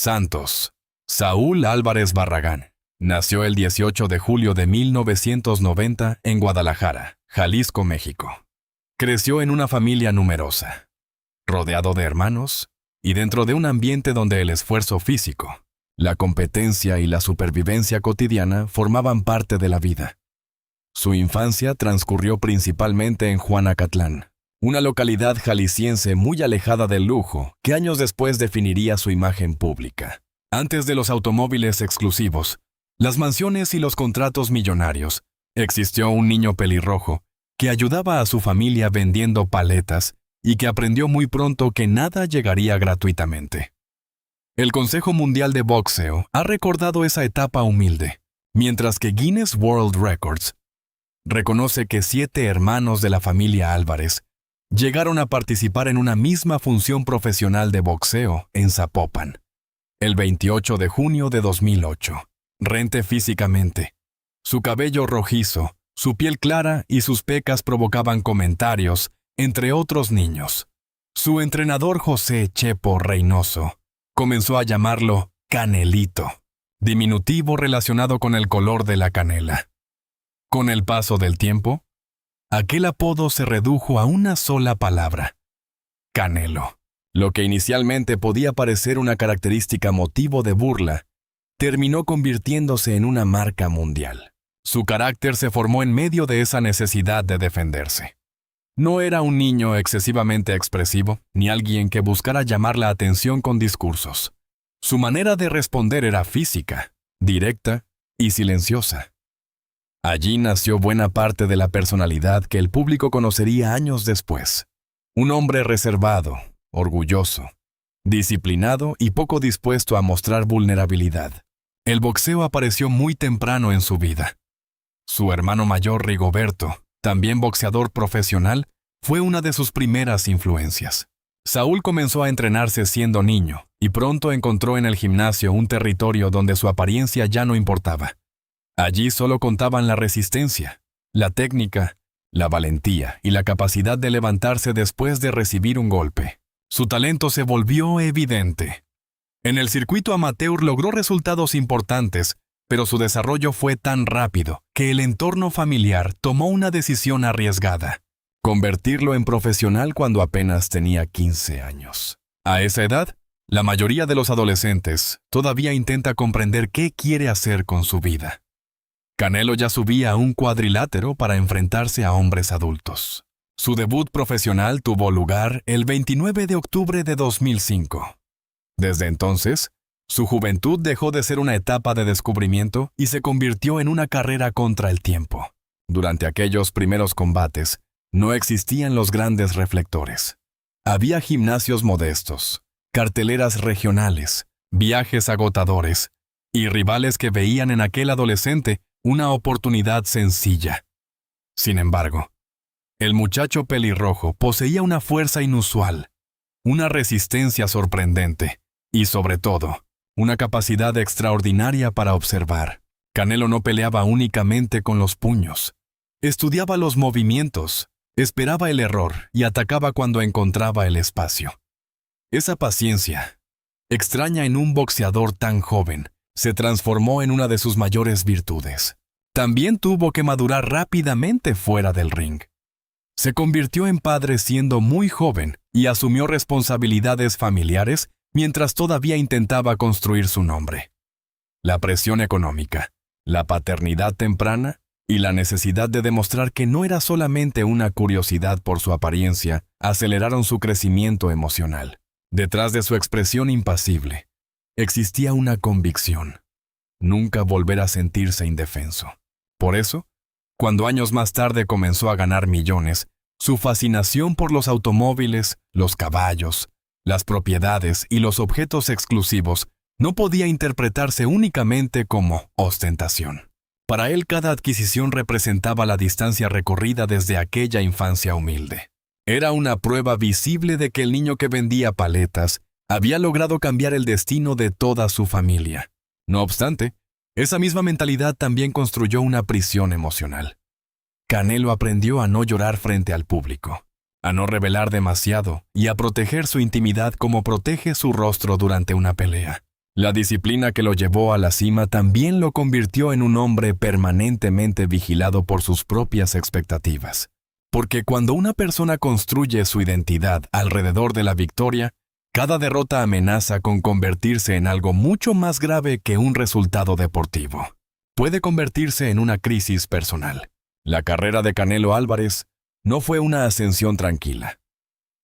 Santos. Saúl Álvarez Barragán. Nació el 18 de julio de 1990 en Guadalajara, Jalisco, México. Creció en una familia numerosa, rodeado de hermanos y dentro de un ambiente donde el esfuerzo físico, la competencia y la supervivencia cotidiana formaban parte de la vida. Su infancia transcurrió principalmente en Juanacatlán, una localidad jalisciense muy alejada del lujo que años después definiría su imagen pública. Antes de los automóviles exclusivos, las mansiones y los contratos millonarios, existió un niño pelirrojo que ayudaba a su familia vendiendo paletas y que aprendió muy pronto que nada llegaría gratuitamente. El Consejo Mundial de Boxeo ha recordado esa etapa humilde, mientras que Guinness World Records reconoce que 7 hermanos de la familia Álvarez llegaron a participar en una misma función profesional de boxeo en Zapopan, el 28 de junio de 2008. Rente físicamente. Su cabello rojizo, su piel clara y sus pecas provocaban comentarios, entre otros niños. Su entrenador José Chepo Reynoso comenzó a llamarlo Canelito, diminutivo relacionado con el color de la canela. Con el paso del tiempo, aquel apodo se redujo a una sola palabra: Canelo. Lo que inicialmente podía parecer una característica motivo de burla, terminó convirtiéndose en una marca mundial. Su carácter se formó en medio de esa necesidad de defenderse. No era un niño excesivamente expresivo, ni alguien que buscara llamar la atención con discursos. Su manera de responder era física, directa y silenciosa. Allí nació buena parte de la personalidad que el público conocería años después. Un hombre reservado, orgulloso, disciplinado y poco dispuesto a mostrar vulnerabilidad. El boxeo apareció muy temprano en su vida. Su hermano mayor Rigoberto, también boxeador profesional, fue una de sus primeras influencias. Saúl comenzó a entrenarse siendo niño y pronto encontró en el gimnasio un territorio donde su apariencia ya no importaba. Allí solo contaban la resistencia, la técnica, la valentía y la capacidad de levantarse después de recibir un golpe. Su talento se volvió evidente. En el circuito amateur logró resultados importantes, pero su desarrollo fue tan rápido que el entorno familiar tomó una decisión arriesgada: convertirlo en profesional cuando apenas tenía 15 años. A esa edad, la mayoría de los adolescentes todavía intenta comprender qué quiere hacer con su vida. Canelo ya subía a un cuadrilátero para enfrentarse a hombres adultos. Su debut profesional tuvo lugar el 29 de octubre de 2005. Desde entonces, su juventud dejó de ser una etapa de descubrimiento y se convirtió en una carrera contra el tiempo. Durante aquellos primeros combates, no existían los grandes reflectores. Había gimnasios modestos, carteleras regionales, viajes agotadores y rivales que veían en aquel adolescente una oportunidad sencilla. Sin embargo, el muchacho pelirrojo poseía una fuerza inusual, una resistencia sorprendente y, sobre todo, una capacidad extraordinaria para observar. Canelo no peleaba únicamente con los puños. Estudiaba los movimientos, esperaba el error y atacaba cuando encontraba el espacio. Esa paciencia, extraña en un boxeador tan joven, se transformó en una de sus mayores virtudes. También tuvo que madurar rápidamente fuera del ring. Se convirtió en padre siendo muy joven y asumió responsabilidades familiares mientras todavía intentaba construir su nombre. La presión económica, la paternidad temprana y la necesidad de demostrar que no era solamente una curiosidad por su apariencia aceleraron su crecimiento emocional. Detrás de su expresión impasible, existía una convicción: nunca volver a sentirse indefenso. Por eso, cuando años más tarde comenzó a ganar millones, su fascinación por los automóviles, los caballos, las propiedades y los objetos exclusivos no podía interpretarse únicamente como ostentación. Para él, cada adquisición representaba la distancia recorrida desde aquella infancia humilde. Era una prueba visible de que el niño que vendía paletas había logrado cambiar el destino de toda su familia. No obstante, esa misma mentalidad también construyó una prisión emocional. Canelo aprendió a no llorar frente al público, a no revelar demasiado y a proteger su intimidad como protege su rostro durante una pelea. La disciplina que lo llevó a la cima también lo convirtió en un hombre permanentemente vigilado por sus propias expectativas. Porque cuando una persona construye su identidad alrededor de la victoria, cada derrota amenaza con convertirse en algo mucho más grave que un resultado deportivo. Puede convertirse en una crisis personal. La carrera de Canelo Álvarez no fue una ascensión tranquila.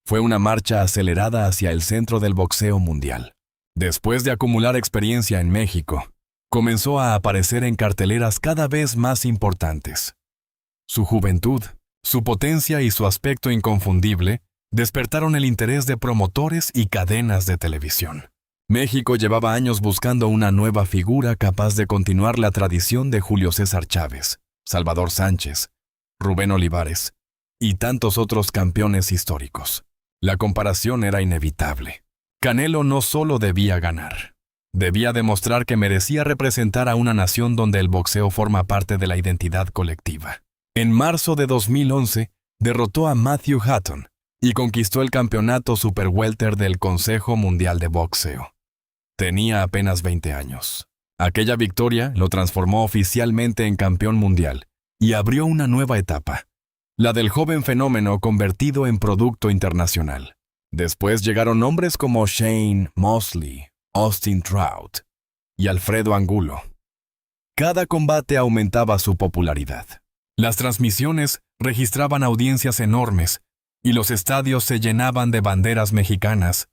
Fue una marcha acelerada hacia el centro del boxeo mundial. Después de acumular experiencia en México, comenzó a aparecer en carteleras cada vez más importantes. Su juventud, su potencia y su aspecto inconfundible despertaron el interés de promotores y cadenas de televisión. México llevaba años buscando una nueva figura capaz de continuar la tradición de Julio César Chávez, Salvador Sánchez, Rubén Olivares y tantos otros campeones históricos. La comparación era inevitable. Canelo no solo debía ganar, debía demostrar que merecía representar a una nación donde el boxeo forma parte de la identidad colectiva. En marzo de 2011, derrotó a Matthew Hatton y conquistó el campeonato Super Welter del Consejo Mundial de Boxeo. Tenía apenas 20 años. Aquella victoria lo transformó oficialmente en campeón mundial y abrió una nueva etapa, la del joven fenómeno convertido en producto internacional. Después llegaron nombres como Shane Mosley, Austin Trout y Alfredo Angulo. Cada combate aumentaba su popularidad. Las transmisiones registraban audiencias enormes y los estadios se llenaban de banderas mexicanas.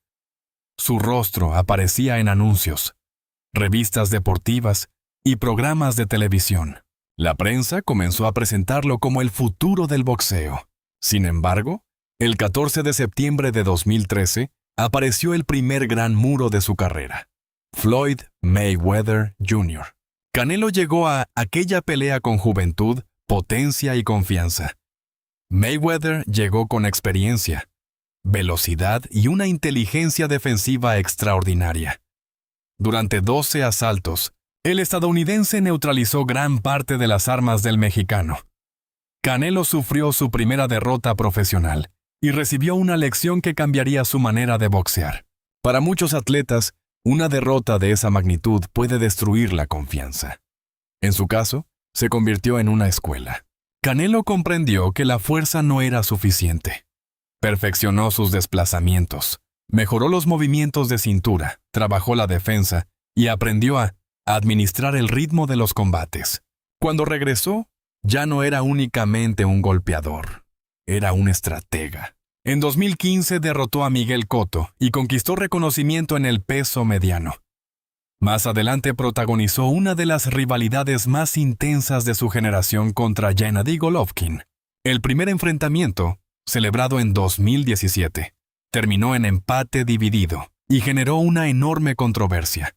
Su rostro aparecía en anuncios, revistas deportivas y programas de televisión. La prensa comenzó a presentarlo como el futuro del boxeo. Sin embargo, el 14 de septiembre de 2013 apareció el primer gran muro de su carrera: Floyd Mayweather Jr. Canelo llegó a aquella pelea con juventud, potencia y confianza. Mayweather llegó con experiencia, velocidad y una inteligencia defensiva extraordinaria. Durante 12 asaltos, el estadounidense neutralizó gran parte de las armas del mexicano. Canelo sufrió su primera derrota profesional y recibió una lección que cambiaría su manera de boxear. Para muchos atletas, una derrota de esa magnitud puede destruir la confianza. En su caso, se convirtió en una escuela. Canelo comprendió que la fuerza no era suficiente. Perfeccionó sus desplazamientos, mejoró los movimientos de cintura, trabajó la defensa y aprendió a administrar el ritmo de los combates. Cuando regresó, ya no era únicamente un golpeador, era un estratega. En 2015 derrotó a Miguel Cotto y conquistó reconocimiento en el peso mediano. Más adelante protagonizó una de las rivalidades más intensas de su generación contra Gennady Golovkin. El primer enfrentamiento, celebrado en 2017, terminó en empate dividido y generó una enorme controversia.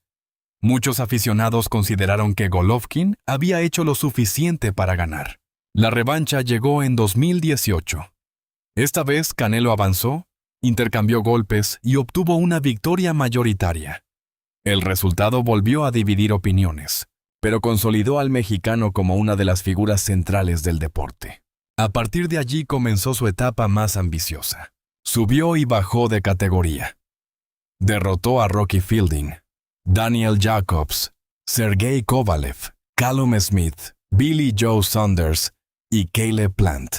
Muchos aficionados consideraron que Golovkin había hecho lo suficiente para ganar. La revancha llegó en 2018. Esta vez Canelo avanzó, intercambió golpes y obtuvo una victoria mayoritaria. El resultado volvió a dividir opiniones, pero consolidó al mexicano como una de las figuras centrales del deporte. A partir de allí comenzó su etapa más ambiciosa. Subió y bajó de categoría. Derrotó a Rocky Fielding, Daniel Jacobs, Sergey Kovalev, Callum Smith, Billy Joe Saunders y Caleb Plant.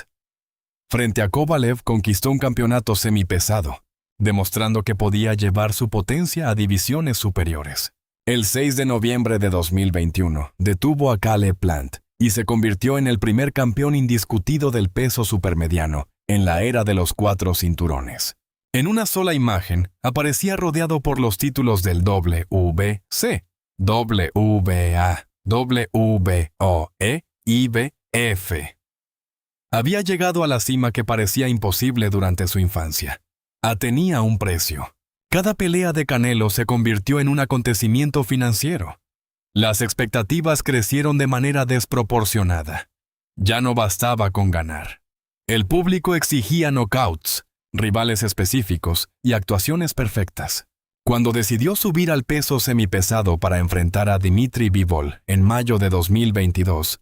Frente a Kovalev conquistó un campeonato semipesado, demostrando que podía llevar su potencia a divisiones superiores. El 6 de noviembre de 2021 detuvo a Caleb Plant y se convirtió en el primer campeón indiscutido del peso supermediano en la era de los 4 cinturones. En una sola imagen aparecía rodeado por los títulos del WBC, WBA, WBOE, IBF. Había llegado a la cima que parecía imposible durante su infancia. Tenía un precio. Cada pelea de Canelo se convirtió en un acontecimiento financiero. Las expectativas crecieron de manera desproporcionada. Ya no bastaba con ganar. El público exigía knockouts, rivales específicos y actuaciones perfectas. Cuando decidió subir al peso semipesado para enfrentar a Dimitri Bivol en mayo de 2022,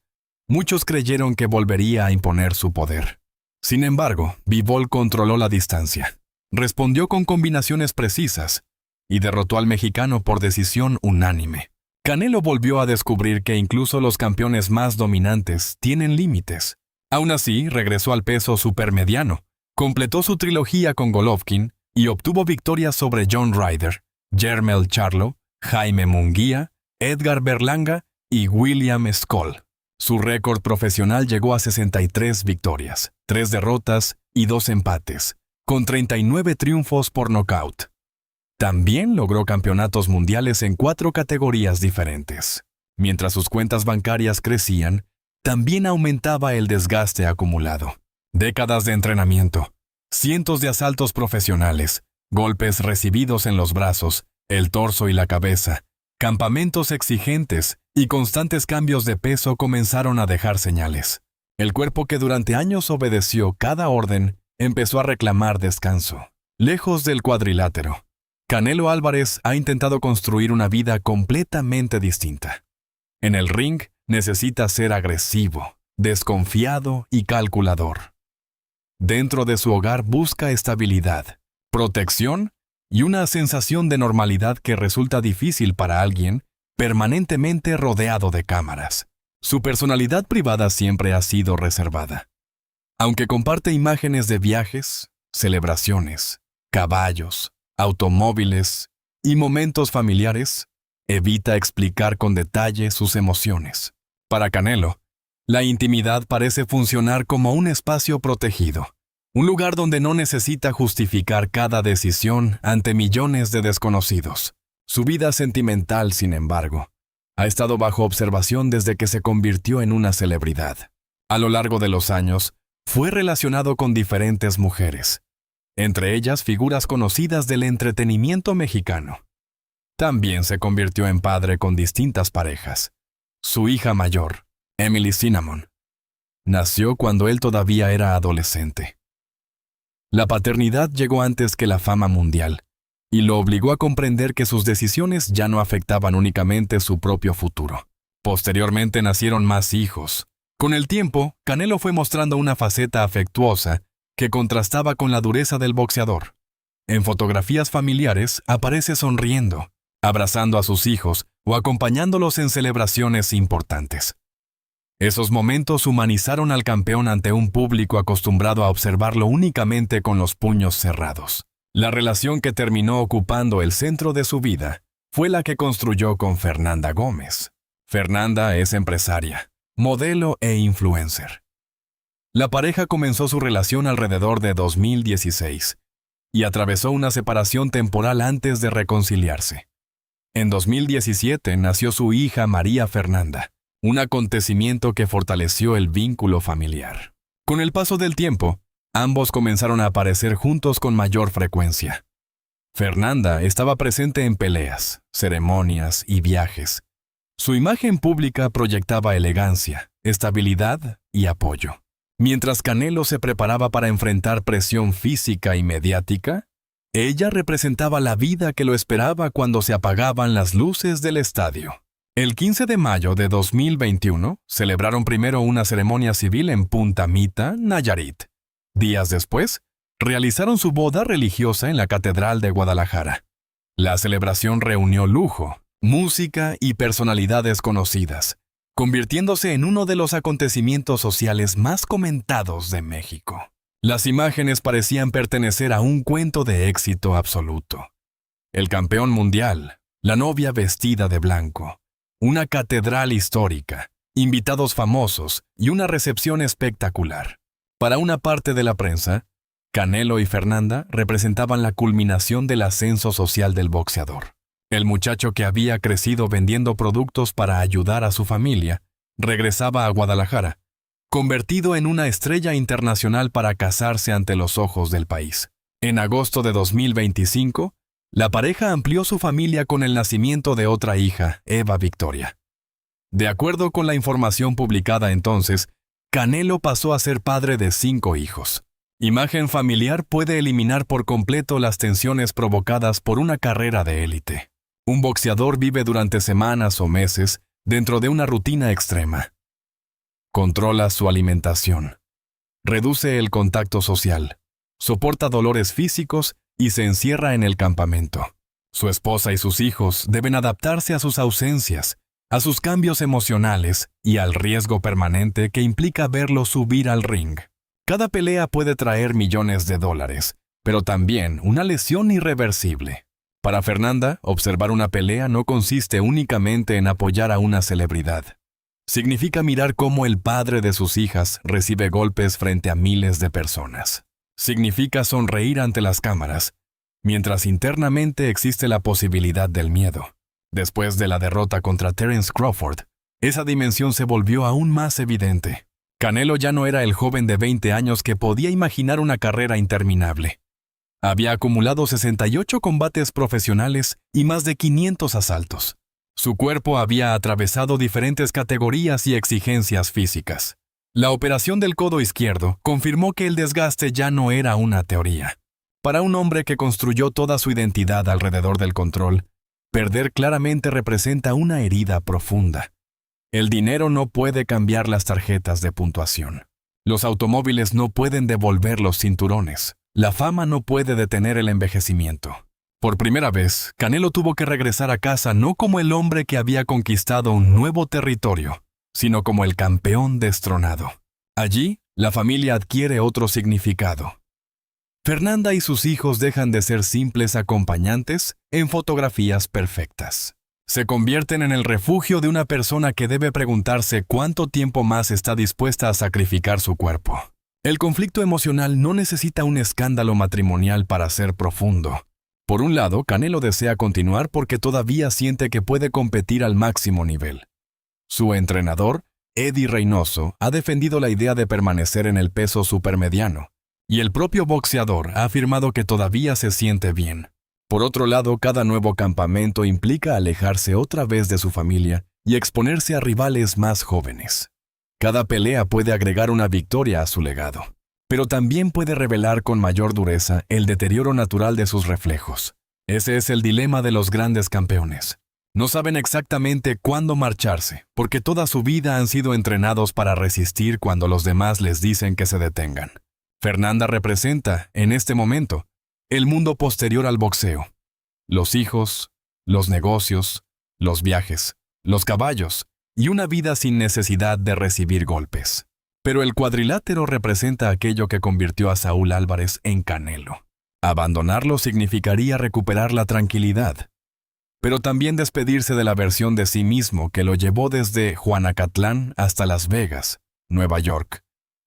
muchos creyeron que volvería a imponer su poder. Sin embargo, Bivol controló la distancia. Respondió con combinaciones precisas, y derrotó al mexicano por decisión unánime. Canelo volvió a descubrir que incluso los campeones más dominantes tienen límites. Aún así, regresó al peso supermediano, completó su trilogía con Golovkin y obtuvo victorias sobre John Ryder, Jermell Charlo, Jaime Munguía, Edgar Berlanga y William Skoll. Su récord profesional llegó a 63 victorias, 3 derrotas y 2 empates, con 39 triunfos por nocaut. También logró campeonatos mundiales en 4 categorías diferentes. Mientras sus cuentas bancarias crecían, también aumentaba el desgaste acumulado. Décadas de entrenamiento, cientos de asaltos profesionales, golpes recibidos en los brazos, el torso y la cabeza, campamentos exigentes y constantes cambios de peso comenzaron a dejar señales. El cuerpo que durante años obedeció cada orden empezó a reclamar descanso. Lejos del cuadrilátero, Canelo Álvarez ha intentado construir una vida completamente distinta. En el ring necesita ser agresivo, desconfiado y calculador. Dentro de su hogar busca estabilidad, protección y una sensación de normalidad que resulta difícil para alguien permanentemente rodeado de cámaras. Su personalidad privada siempre ha sido reservada. Aunque comparte imágenes de viajes, celebraciones, caballos, automóviles y momentos familiares, evita explicar con detalle sus emociones. Para Canelo, la intimidad parece funcionar como un espacio protegido, un lugar donde no necesita justificar cada decisión ante millones de desconocidos. Su vida sentimental, sin embargo, ha estado bajo observación desde que se convirtió en una celebridad. A lo largo de los años, fue relacionado con diferentes mujeres, entre ellas figuras conocidas del entretenimiento mexicano. También se convirtió en padre con distintas parejas. Su hija mayor, Emily Cinnamon, nació cuando él todavía era adolescente. La paternidad llegó antes que la fama mundial, y lo obligó a comprender que sus decisiones ya no afectaban únicamente su propio futuro. Posteriormente nacieron más hijos. Con el tiempo, Canelo fue mostrando una faceta afectuosa que contrastaba con la dureza del boxeador. En fotografías familiares aparece sonriendo, abrazando a sus hijos o acompañándolos en celebraciones importantes. Esos momentos humanizaron al campeón ante un público acostumbrado a observarlo únicamente con los puños cerrados. La relación que terminó ocupando el centro de su vida fue la que construyó con Fernanda Gómez. Fernanda es empresaria, modelo e influencer. La pareja comenzó su relación alrededor de 2016 y atravesó una separación temporal antes de reconciliarse. En 2017 nació su hija María Fernanda, un acontecimiento que fortaleció el vínculo familiar. Con el paso del tiempo, ambos comenzaron a aparecer juntos con mayor frecuencia. Fernanda estaba presente en peleas, ceremonias y viajes. Su imagen pública proyectaba elegancia, estabilidad y apoyo. Mientras Canelo se preparaba para enfrentar presión física y mediática, ella representaba la vida que lo esperaba cuando se apagaban las luces del estadio. El 15 de mayo de 2021, celebraron primero una ceremonia civil en Punta Mita, Nayarit. Días después, realizaron su boda religiosa en la Catedral de Guadalajara. La celebración reunió lujo, música y personalidades conocidas, convirtiéndose en uno de los acontecimientos sociales más comentados de México. Las imágenes parecían pertenecer a un cuento de éxito absoluto. El campeón mundial, la novia vestida de blanco, una catedral histórica, invitados famosos y una recepción espectacular. Para una parte de la prensa, Canelo y Fernanda representaban la culminación del ascenso social del boxeador. El muchacho que había crecido vendiendo productos para ayudar a su familia, regresaba a Guadalajara, convertido en una estrella internacional para casarse ante los ojos del país. En agosto de 2025, la pareja amplió su familia con el nacimiento de otra hija, Eva Victoria. De acuerdo con la información publicada entonces, Canelo pasó a ser padre de 5 hijos. Imagen familiar puede eliminar por completo las tensiones provocadas por una carrera de élite. Un boxeador vive durante semanas o meses dentro de una rutina extrema. Controla su alimentación, reduce el contacto social, soporta dolores físicos y se encierra en el campamento. Su esposa y sus hijos deben adaptarse a sus ausencias, a sus cambios emocionales y al riesgo permanente que implica verlo subir al ring. Cada pelea puede traer millones de dólares, pero también una lesión irreversible. Para Fernanda, observar una pelea no consiste únicamente en apoyar a una celebridad. Significa mirar cómo el padre de sus hijas recibe golpes frente a miles de personas. Significa sonreír ante las cámaras, mientras internamente existe la posibilidad del miedo. Después de la derrota contra Terence Crawford, esa dimensión se volvió aún más evidente. Canelo ya no era el joven de 20 años que podía imaginar una carrera interminable. Había acumulado 68 combates profesionales y más de 500 asaltos. Su cuerpo había atravesado diferentes categorías y exigencias físicas. La operación del codo izquierdo confirmó que el desgaste ya no era una teoría. Para un hombre que construyó toda su identidad alrededor del control, perder claramente representa una herida profunda. El dinero no puede cambiar las tarjetas de puntuación. Los automóviles no pueden devolver los cinturones. La fama no puede detener el envejecimiento. Por primera vez, Canelo tuvo que regresar a casa no como el hombre que había conquistado un nuevo territorio, sino como el campeón destronado. Allí, la familia adquiere otro significado. Fernanda y sus hijos dejan de ser simples acompañantes en fotografías perfectas. Se convierten en el refugio de una persona que debe preguntarse cuánto tiempo más está dispuesta a sacrificar su cuerpo. El conflicto emocional no necesita un escándalo matrimonial para ser profundo. Por un lado, Canelo desea continuar porque todavía siente que puede competir al máximo nivel. Su entrenador, Eddie Reynoso, ha defendido la idea de permanecer en el peso supermediano, y el propio boxeador ha afirmado que todavía se siente bien. Por otro lado, cada nuevo campamento implica alejarse otra vez de su familia y exponerse a rivales más jóvenes. Cada pelea puede agregar una victoria a su legado, pero también puede revelar con mayor dureza el deterioro natural de sus reflejos. Ese es el dilema de los grandes campeones. No saben exactamente cuándo marcharse, porque toda su vida han sido entrenados para resistir cuando los demás les dicen que se detengan. Fernanda representa, en este momento, el mundo posterior al boxeo. Los hijos, los negocios, los viajes, los caballos y una vida sin necesidad de recibir golpes. Pero el cuadrilátero representa aquello que convirtió a Saúl Álvarez en Canelo. Abandonarlo significaría recuperar la tranquilidad, pero también despedirse de la versión de sí mismo que lo llevó desde Juanacatlán hasta Las Vegas, Nueva York,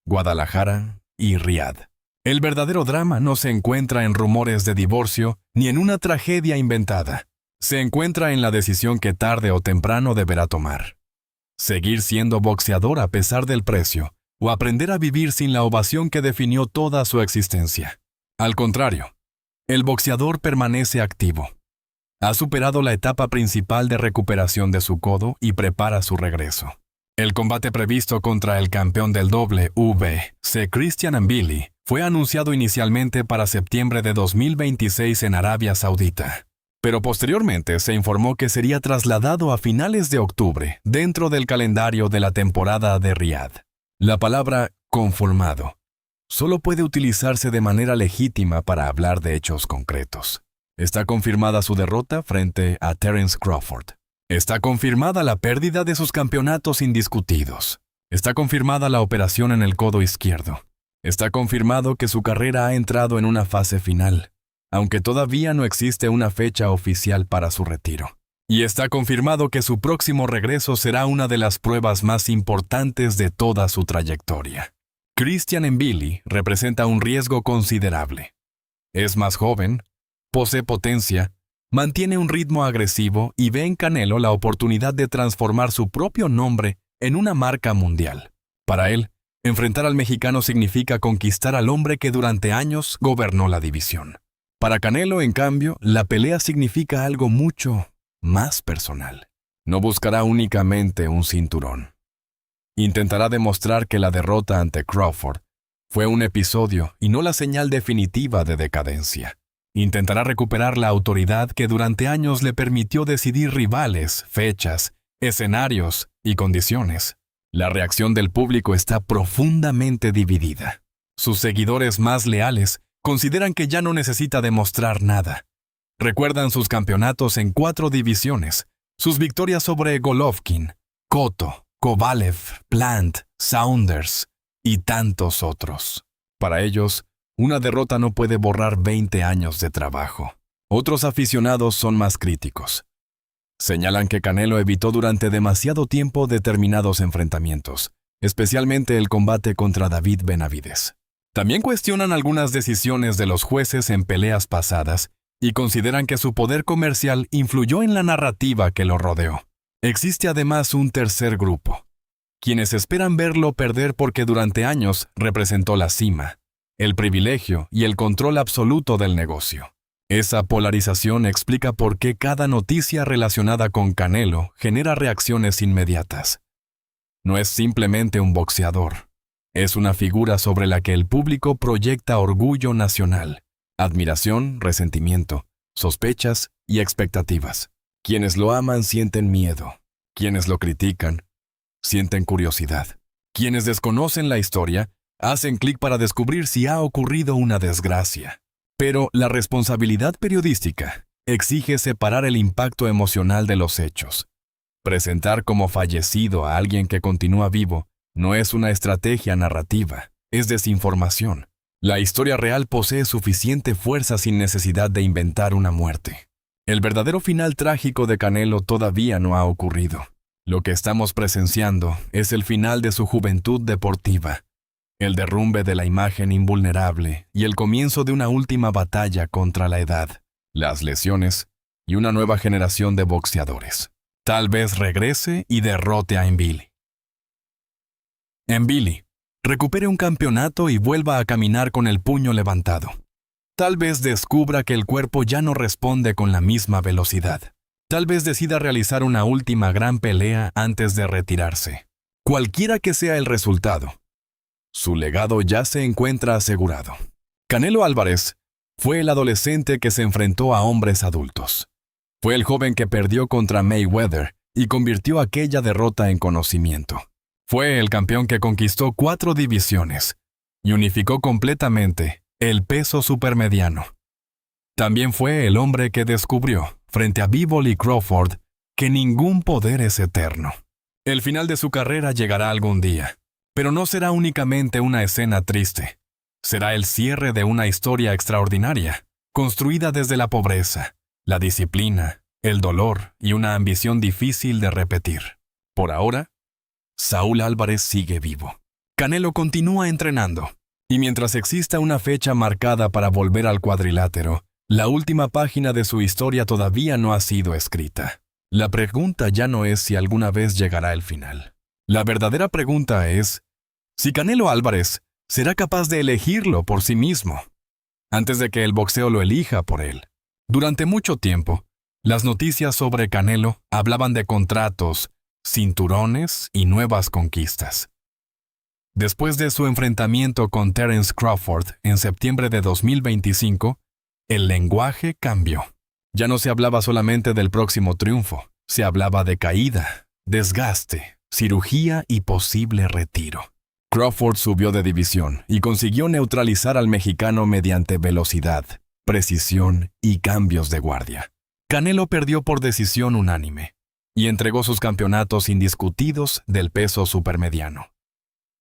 Guadalajara y Riad. El verdadero drama no se encuentra en rumores de divorcio ni en una tragedia inventada. Se encuentra en la decisión que tarde o temprano deberá tomar. Seguir siendo boxeador a pesar del precio, o aprender a vivir sin la ovación que definió toda su existencia. Al contrario, el boxeador permanece activo. Ha superado la etapa principal de recuperación de su codo y prepara su regreso. El combate previsto contra el campeón del WBC, Christian Mbili, fue anunciado inicialmente para septiembre de 2026 en Arabia Saudita, pero posteriormente se informó que sería trasladado a finales de octubre dentro del calendario de la temporada de Riad. La palabra conformado solo puede utilizarse de manera legítima para hablar de hechos concretos. Está confirmada su derrota frente a Terence Crawford. Está confirmada la pérdida de sus campeonatos indiscutidos. Está confirmada la operación en el codo izquierdo. Está confirmado que su carrera ha entrado en una fase final, aunque todavía no existe una fecha oficial para su retiro. Y está confirmado que su próximo regreso será una de las pruebas más importantes de toda su trayectoria. Christian Mbili representa un riesgo considerable. Es más joven, posee potencia, mantiene un ritmo agresivo y ve en Canelo la oportunidad de transformar su propio nombre en una marca mundial. Para él, enfrentar al mexicano significa conquistar al hombre que durante años gobernó la división. Para Canelo, en cambio, la pelea significa algo mucho más personal. No buscará únicamente un cinturón. Intentará demostrar que la derrota ante Crawford fue un episodio y no la señal definitiva de decadencia. Intentará recuperar la autoridad que durante años le permitió decidir rivales, fechas, escenarios y condiciones. La reacción del público está profundamente dividida. Sus seguidores más leales consideran que ya no necesita demostrar nada. Recuerdan sus campeonatos en 4 divisiones, sus victorias sobre Golovkin, Cotto, Kovalev, Plant, Saunders y tantos otros. Para ellos, una derrota no puede borrar 20 años de trabajo. Otros aficionados son más críticos. Señalan que Canelo evitó durante demasiado tiempo determinados enfrentamientos, especialmente el combate contra David Benavides. También cuestionan algunas decisiones de los jueces en peleas pasadas y consideran que su poder comercial influyó en la narrativa que lo rodeó. Existe además un tercer grupo, quienes esperan verlo perder porque durante años representó la cima, el privilegio y el control absoluto del negocio. Esa polarización explica por qué cada noticia relacionada con Canelo genera reacciones inmediatas. No es simplemente un boxeador, es una figura sobre la que el público proyecta orgullo nacional, admiración, resentimiento, sospechas y expectativas. Quienes lo aman sienten miedo, quienes lo critican sienten curiosidad. Quienes desconocen la historia hacen clic para descubrir si ha ocurrido una desgracia. Pero la responsabilidad periodística exige separar el impacto emocional de los hechos. Presentar como fallecido a alguien que continúa vivo no es una estrategia narrativa, es desinformación. La historia real posee suficiente fuerza sin necesidad de inventar una muerte. El verdadero final trágico de Canelo todavía no ha ocurrido. Lo que estamos presenciando es el final de su juventud deportiva, el derrumbe de la imagen invulnerable y el comienzo de una última batalla contra la edad, las lesiones y una nueva generación de boxeadores. Tal vez regrese y derrote a Nvili. Nvili, recupere un campeonato y vuelva a caminar con el puño levantado. Tal vez descubra que el cuerpo ya no responde con la misma velocidad. Tal vez decida realizar una última gran pelea antes de retirarse. Cualquiera que sea el resultado, su legado ya se encuentra asegurado. Canelo Álvarez fue el adolescente que se enfrentó a hombres adultos. Fue el joven que perdió contra Mayweather y convirtió aquella derrota en conocimiento. Fue el campeón que conquistó 4 divisiones y unificó completamente el peso supermediano. También fue el hombre que descubrió, frente a Bivol y Crawford, que ningún poder es eterno. El final de su carrera llegará algún día. Pero no será únicamente una escena triste. Será el cierre de una historia extraordinaria, construida desde la pobreza, la disciplina, el dolor y una ambición difícil de repetir. Por ahora, Saúl Álvarez sigue vivo. Canelo continúa entrenando, y mientras exista una fecha marcada para volver al cuadrilátero, la última página de su historia todavía no ha sido escrita. La pregunta ya no es si alguna vez llegará el final. La verdadera pregunta es si Canelo Álvarez será capaz de elegirlo por sí mismo, antes de que el boxeo lo elija por él. Durante mucho tiempo, las noticias sobre Canelo hablaban de contratos, cinturones y nuevas conquistas. Después de su enfrentamiento con Terence Crawford en septiembre de 2025, el lenguaje cambió. Ya no se hablaba solamente del próximo triunfo, se hablaba de caída, desgaste, cirugía y posible retiro. Crawford subió de división y consiguió neutralizar al mexicano mediante velocidad, precisión y cambios de guardia. Canelo perdió por decisión unánime y entregó sus campeonatos indiscutidos del peso supermediano.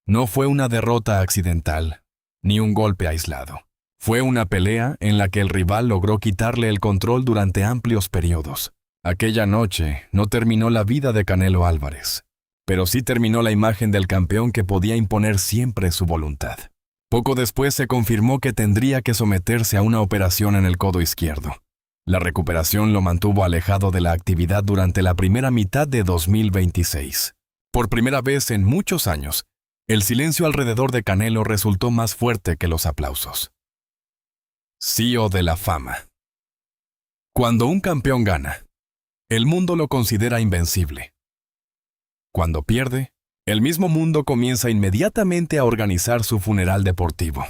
No fue una derrota accidental, ni un golpe aislado. Fue una pelea en la que el rival logró quitarle el control durante amplios periodos. Aquella noche no terminó la vida de Canelo Álvarez, pero sí terminó la imagen del campeón que podía imponer siempre su voluntad. Poco después se confirmó que tendría que someterse a una operación en el codo izquierdo. La recuperación lo mantuvo alejado de la actividad durante la primera mitad de 2026. Por primera vez en muchos años, el silencio alrededor de Canelo resultó más fuerte que los aplausos. CEO de la fama. Cuando un campeón gana, el mundo lo considera invencible. Cuando pierde, el mismo mundo comienza inmediatamente a organizar su funeral deportivo.